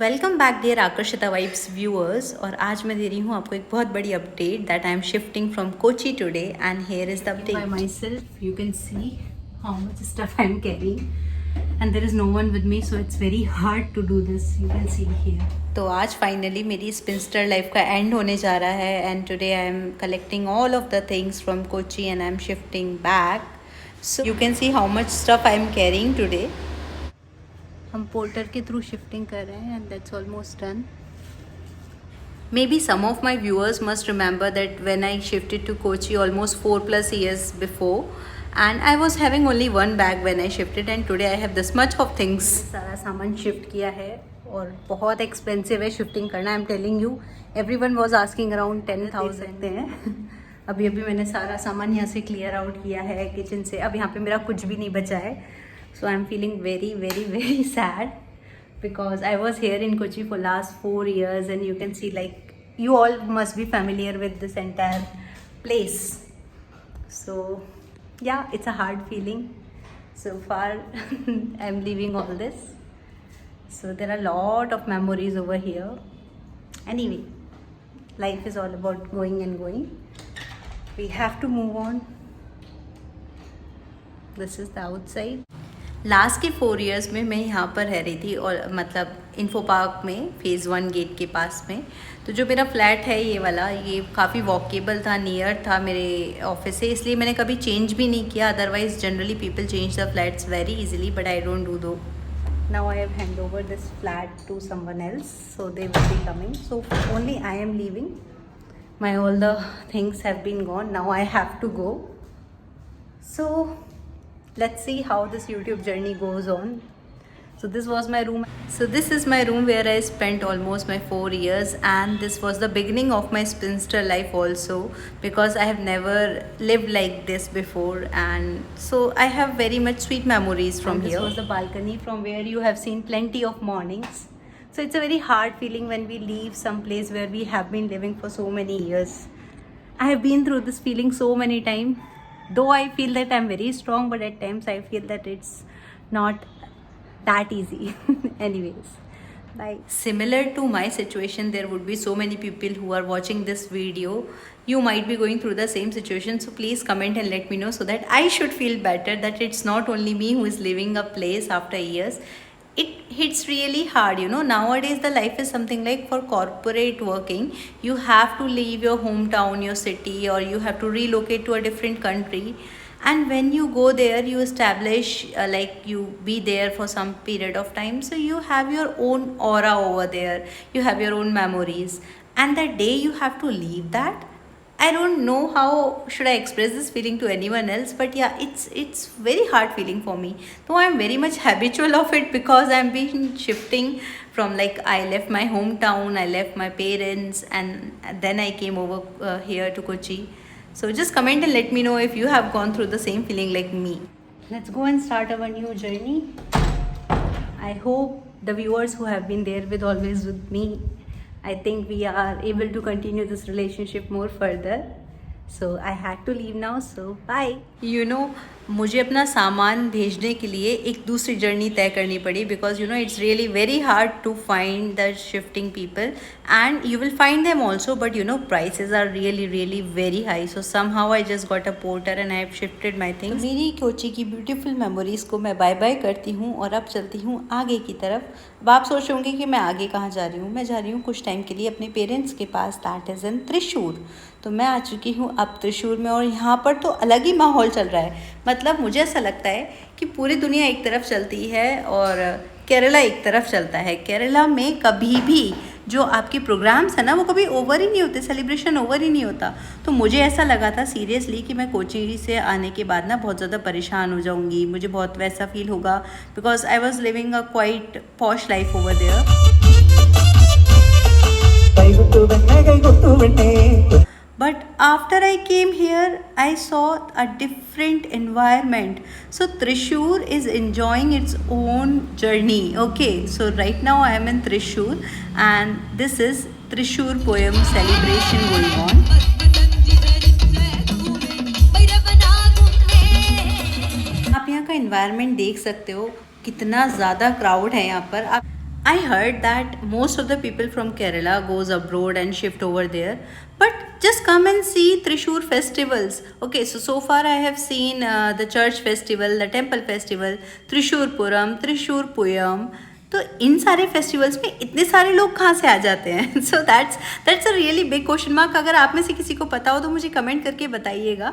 Welcome back dear Akarshita vibes viewers. और आज मैं दे रही हूँ आपको एक बहुत बड़ी update that I am shifting from Kochi today and here is the update by myself. You can see how much stuff I am carrying and there is no one with me, so it's very hard to do this. You can see here. तो आज finally मेरी sphincter life का and होने जा रहा है and today I am collecting all of the things from Kochi and I am shifting back. So you can see how much stuff I am carrying today. हम porter के through shifting कर रहे हैं and that's almost done. Maybe some of my viewers must remember that when I shifted to Kochi almost 4+ years before, and I was having only one bag when I shifted, and today I have this much of things. सारा सामान shift किया है और बहुत expensive है shifting करना। I am telling you, everyone was asking around 10,000 हैं। अभी मैंने सारा सामान यहाँ से क्लियर आउट किया है किचन से। अब यहाँ पे मेरा कुछ भी नहीं बचा है। So I'm feeling very, very, very sad because I was here in Kochi for last 4 years and you can see, like, you all must be familiar with this entire place. So yeah, it's a hard feeling. So far I'm leaving all this. So there are a lot of memories over here. Anyway, life is all about going and going. We have to move on. This is the outside. Last के 4 years में मैं यहाँ पर रह रही थी और मतलब इन्फो पार्क में फ़ेज़ 1 गेट के पास में। तो जो मेरा फ्लैट है ये वाला, ये काफ़ी वॉकेबल था, नियर था मेरे ऑफिस से, इसलिए मैंने कभी चेंज भी नहीं किया। Otherwise generally people change the flats very easily, but I don't do though. Now I have hand over this flat to someone else, so they will be coming. So only I am leaving, my all the things have been gone, now I have to go. So let's see how this YouTube journey goes on. So this was my room. So this is my room where I spent almost my 4 years, and this was the beginning of my spinster life also, because I have never lived like this before, and so I have very much sweet memories from here. This was the balcony from where you have seen plenty of mornings. So it's a very hard feeling when we leave some place where we have been living for so many years. I have been through this feeling so many times. Though I feel that I'm very strong, but at times I feel that it's not that easy. Anyways, bye. Similar to my situation, there would be so many people who are watching this video. You might be going through the same situation, so please comment and let me know so that I should feel better that it's not only me who is leaving a place after years. It hits really hard, you know. Nowadays the life is something like, for corporate working, you have to leave your hometown, your city, or you have to relocate to a different country. And when you go there, you establish like you be there for some period of time, so you have your own aura over there, you have your own memories, and the day you have to leave that, I don't know how should I express this feeling to anyone else, but yeah, it's very hard feeling for me. Though I'm very much habitual of it because I'm been shifting from, like, I left my hometown, I left my parents, and then I came over here to Kochi. So just comment and let me know if you have gone through the same feeling like me. Let's go and start our new journey. I hope the viewers who have been there with always with me, I think we are able to continue this relationship more further. So I had to leave now, so bye. You know, मुझे अपना सामान भेजने के लिए एक दूसरी journey तय करनी पड़ी, because you know it's really very hard to find the shifting people, and you will find them also, but you know prices are really really very high. So somehow I just got a porter and I have shifted my things. तो मेरी कोची की beautiful memories को मैं bye bye करती हूँ और अब चलती हूँ आगे की तरफ। अब आप सोच होंगे कि मैं आगे कहाँ जा रही हूँ। मैं जा रही हूँ कुछ टाइम के लिए अपने पेरेंट्स के पास, दैट इज़ इन त्रिशूर। तो मैं आ चुकी हूँ अब त्रिशूर में, और यहाँ पर तो अलग ही माहौल चल रहा है। मतलब मुझे ऐसा लगता है कि पूरी दुनिया एक तरफ चलती है और केरला एक तरफ चलता है। केरला में कभी भी जो आपके प्रोग्राम्स है ना, वो कभी ओवर ही नहीं होते, सेलिब्रेशन ओवर ही नहीं होता। तो मुझे ऐसा लगा था सीरियसली कि मैं कोची से आने के बाद ना बहुत ज़्यादा परेशान हो जाऊंगी, मुझे बहुत वैसा फील होगा, because I was living a quite posh life over there. But after I came here, I saw a different environment. So Thrissur is enjoying its own journey. Okay, so right now I am in Thrissur, and this is Thrissur poem celebration going on. आप यहाँ का environment देख सकते हो, कितना ज़्यादा crowd है यहाँ पर। I heard that most of the people from Kerala goes abroad and shift over there. But just come and see Trishur festivals. Okay, so far I have seen the church festival, the temple festival, Trishur Puram, Trishur Puyam. तो इन सारे festivals में इतने सारे लोग कहाँ से आ जाते हैं? So that's a really big question mark. अगर आप में से किसी को पता हो तो मुझे कमेंट करके बताइएगा.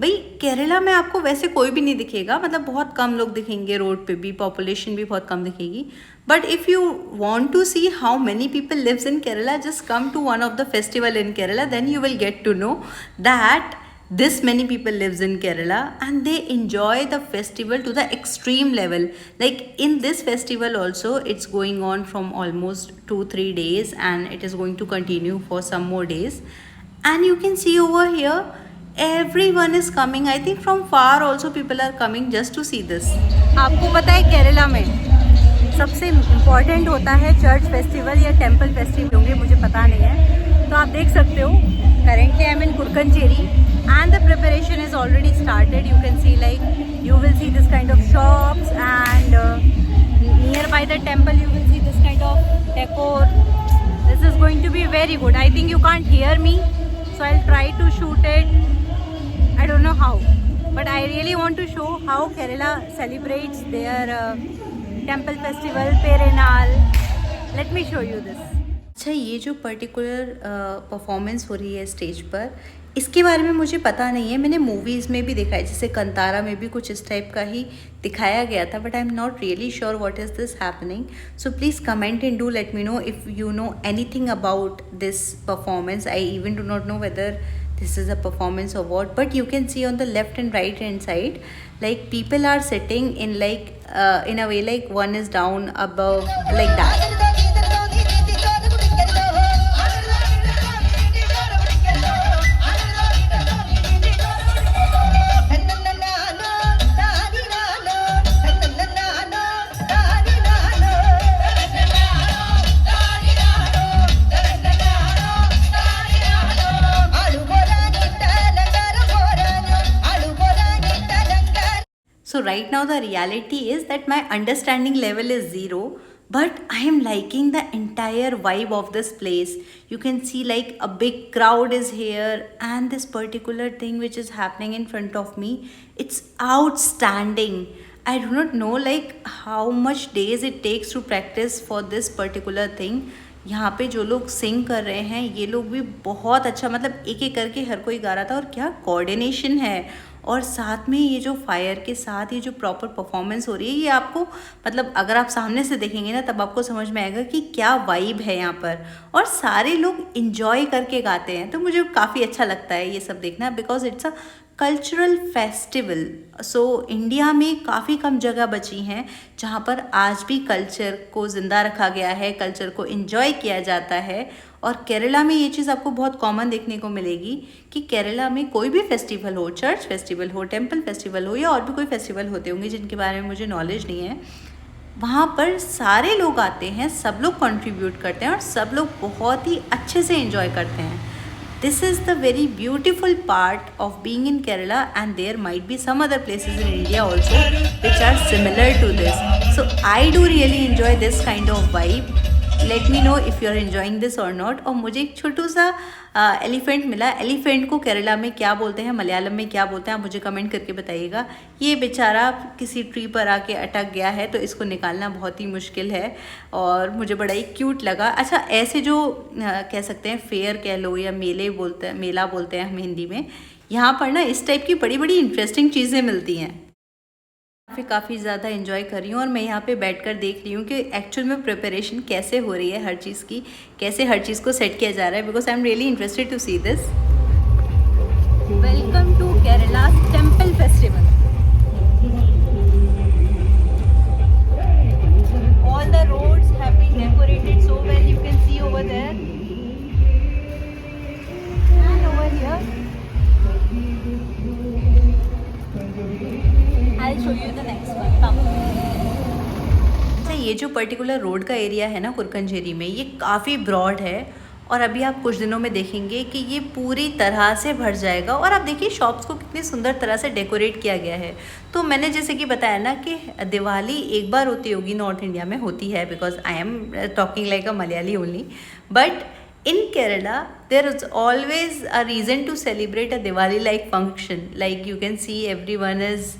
भाई केरला में आपको वैसे कोई भी नहीं दिखेगा, मतलब बहुत कम लोग दिखेंगे रोड पे भी, पॉपुलेशन भी बहुत कम दिखेगी. But if you want to see how many people lives in Kerala, just come to one of the festival in Kerala, then you will get to know that this many people lives in Kerala and they enjoy the festival to the extreme level. Like in this festival also, it's going on from almost 2-3 days and it is going to continue for some more days. And you can see over here, everyone is coming. I think from far also people are coming just to see this. आपको पता है केरला में सबसे important होता है church festival या temple festival होंगे, मुझे पता नहीं है. तो आप देख सकते हो currently I'm in Kurkancheri and the preparation is already started. You can see, like, you will see this kind of shops and nearby the temple you will see this kind of decor. This is going to be very good. I think you can't hear me, so I'll try to shoot it. I don't know how, but I really want to show how Kerala celebrates their temple festival, Perenal. Let me show you this. अच्छा, ये जो particular performance हो रही है stage पर, इसके बारे में मुझे पता नहीं है. मैंने मूवीज़ में भी देखा है, जैसे कंतारा में भी कुछ इस टाइप का ही दिखाया गया था, but I am not really sure what is this happening. So please comment and do let me know if you know anything about this performance. I even do not know whether this is a performance or what, but you can see on the left and right hand side, like people are sitting in like in a way like one is down above like that. So right now the reality is that my understanding level is 0, but I am liking the entire vibe of this place. You can see like a big crowd is here and this particular thing which is happening in front of me, it's outstanding. I do not know like how much days it takes to practice for this particular thing. यहाँ पे जो लोग सिंग कर रहे हैं ये लोग भी बहुत अच्छा, मतलब एक एक करके हर कोई गा रहा था, और क्या कोऑर्डिनेशन है. और साथ में ये जो फायर के साथ ये जो प्रॉपर परफॉर्मेंस हो रही है, ये आपको मतलब अगर आप सामने से देखेंगे ना तब आपको समझ में आएगा कि क्या वाइब है यहाँ पर. और सारे लोग इन्जॉय करके गाते हैं, तो मुझे काफ़ी अच्छा लगता है ये सब देखना, because it's a cultural festival. So India में काफ़ी कम जगह बची हैं जहाँ पर आज भी कल्चर को ज़िंदा रखा गया है, कल्चर को एंजॉय किया जाता है. और केरला में ये चीज़ आपको बहुत कॉमन देखने को मिलेगी कि केरला में कोई भी फेस्टिवल हो, चर्च फेस्टिवल हो, टेम्पल फेस्टिवल हो, या और भी कोई फेस्टिवल होते होंगे जिनके बारे में मुझे नॉलेज नहीं है, वहाँ पर सारे लोग आते हैं, सब लोग कंट्रीब्यूट करते हैं और सब लोग बहुत ही अच्छे से एंजॉय करते हैं. This is the very beautiful part of being in Kerala, and there might be some other places in India also which are similar to this. So I do really enjoy this kind of vibe. Let me know if you are enjoying this or not. और मुझे एक छोटू सा elephant मिला. Elephant को केरला में क्या बोलते हैं, मलयालम में क्या बोलते हैं, आप मुझे कमेंट करके बताइएगा. ये बेचारा किसी ट्री पर आके अटक गया है, तो इसको निकालना बहुत ही मुश्किल है और मुझे बड़ा ही क्यूट लगा. अच्छा, ऐसे जो कह सकते हैं फेयर कह लो या मेले बोलते हैं, मेला बोलते हैं हम हिंदी में, यहाँ पर ना इस टाइप की बड़ी बड़ी इंटरेस्टिंग चीज़ें मिलती हैं. फिर काफ़ी ज़्यादा इन्जॉय कर रही हूँ और मैं यहाँ पे बैठकर देख रही हूँ कि एक्चुअल में प्रिपरेशन कैसे हो रही है हर चीज़ की, कैसे हर चीज़ को सेट किया जा रहा है, because I am really interested to see this. Welcome to Kerala temple festival. All the roads have been decorated so well, you can see over there and over here. I'll show you the next one. Come. अच्छा, ये जो particular road का area है ना कुरकंजेरी में, ये काफ़ी broad है और अभी आप कुछ दिनों में देखेंगे कि ये पूरी तरह से भर जाएगा। और आप देखिए शॉप्स को कितनी सुंदर तरह से डेकोरेट किया गया है। तो मैंने जैसे कि बताया ना कि दिवाली एक बार होती होगी, नॉर्थ इंडिया में होती है, because I am talking like a Malayali only, but in Kerala there is always a reason to celebrate a Diwali like function. Like you can see everyone is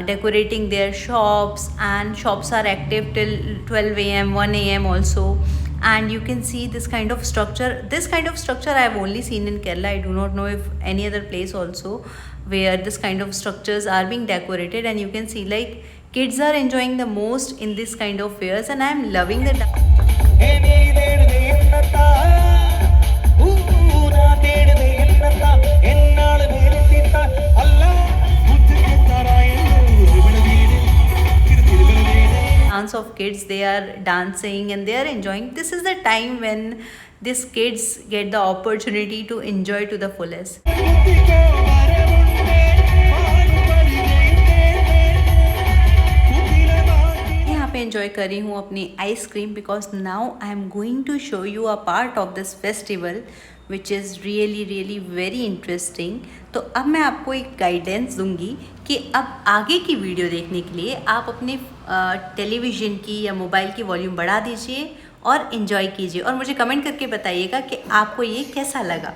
decorating their shops, and shops are active till 12 a.m. 1 a.m. also. And you can see this kind of structure. This kind of structure I have only seen in Kerala. I do not know if any other place also where this kind of structures are being decorated. And you can see like kids are enjoying the most in this kind of fairs, and I am loving the dance of kids. They are dancing and they are enjoying. This is the time when these kids get the opportunity to enjoy to the fullest. यहाँ पे enjoy कर रही हूँ अपनी ice cream, because now I am going to show you a part of this festival which is really very interesting. तो अब मैं आपको एक गाइडेंस दूंगी कि अब आगे की वीडियो देखने के लिए आप अपने टेलीविज़न की या मोबाइल की वॉल्यूम बढ़ा दीजिए और इन्जॉय कीजिए, और मुझे कमेंट करके बताइएगा कि आपको ये कैसा लगा।